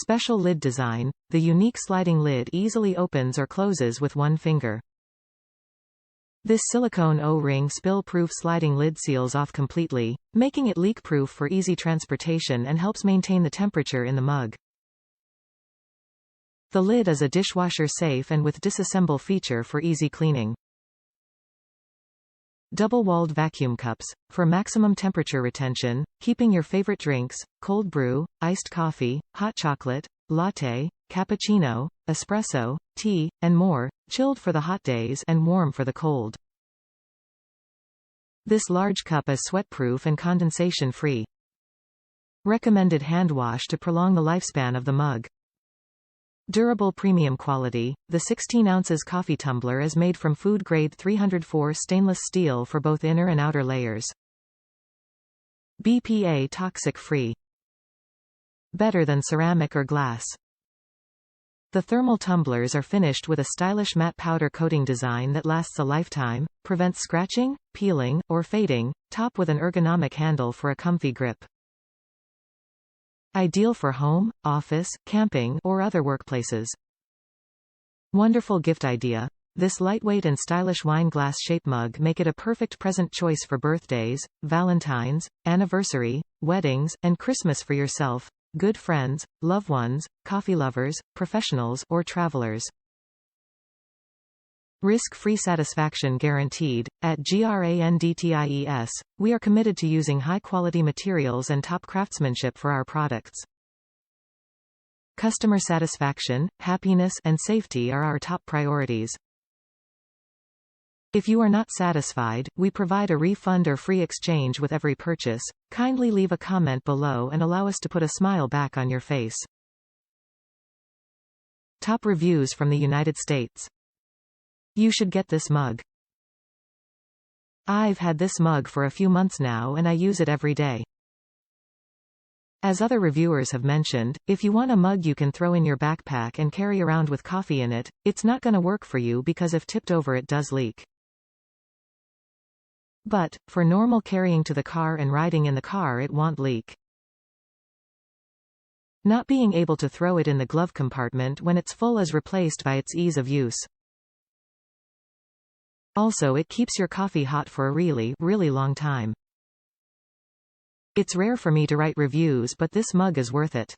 Special lid design. The unique sliding lid easily opens or closes with one finger. This silicone O-ring spill-proof sliding lid seals off completely, making it leak-proof for easy transportation and helps maintain the temperature in the mug. The lid is a dishwasher safe and with disassemble feature for easy cleaning. Double-walled vacuum cups, for maximum temperature retention, keeping your favorite drinks, cold brew, iced coffee, hot chocolate, latte, cappuccino, espresso, tea, and more, chilled for the hot days and warm for the cold. This large cup is sweat-proof and condensation-free. Recommended hand wash to prolong the lifespan of the mug. Durable premium quality. The 16 ounces coffee tumbler is made from food-grade 304 stainless steel for both inner and outer layers. BPA toxic-free. Better than ceramic or glass. The thermal tumblers are finished with a stylish matte powder coating design that lasts a lifetime, prevents scratching, peeling, or fading, top with an ergonomic handle for a comfy grip. Ideal for home, office, camping, or other workplaces. Wonderful gift idea. This lightweight and stylish wine glass shape mug make it a perfect present choice for birthdays, Valentine's, anniversary, weddings, and Christmas for yourself, good friends, loved ones, coffee lovers, professionals, or travelers. Risk-free satisfaction guaranteed. At GrandTies, we are committed to using high-quality materials and top craftsmanship for our products. Customer satisfaction, happiness, and safety are our top priorities. If you are not satisfied, we provide a refund or free exchange with every purchase. Kindly leave a comment below and allow us to put a smile back on your face. Top reviews from the United States. You should get this mug. I've had this mug for a few months now and I use it every day. As other reviewers have mentioned, if you want a mug you can throw in your backpack and carry around with coffee in it, it's not gonna work for you because if tipped over it does leak. But, for normal carrying to the car and riding in the car it won't leak. Not being able to throw it in the glove compartment when it's full is replaced by its ease of use. Also it keeps your coffee hot for a really long time. It's rare for me to write reviews but this mug is worth it.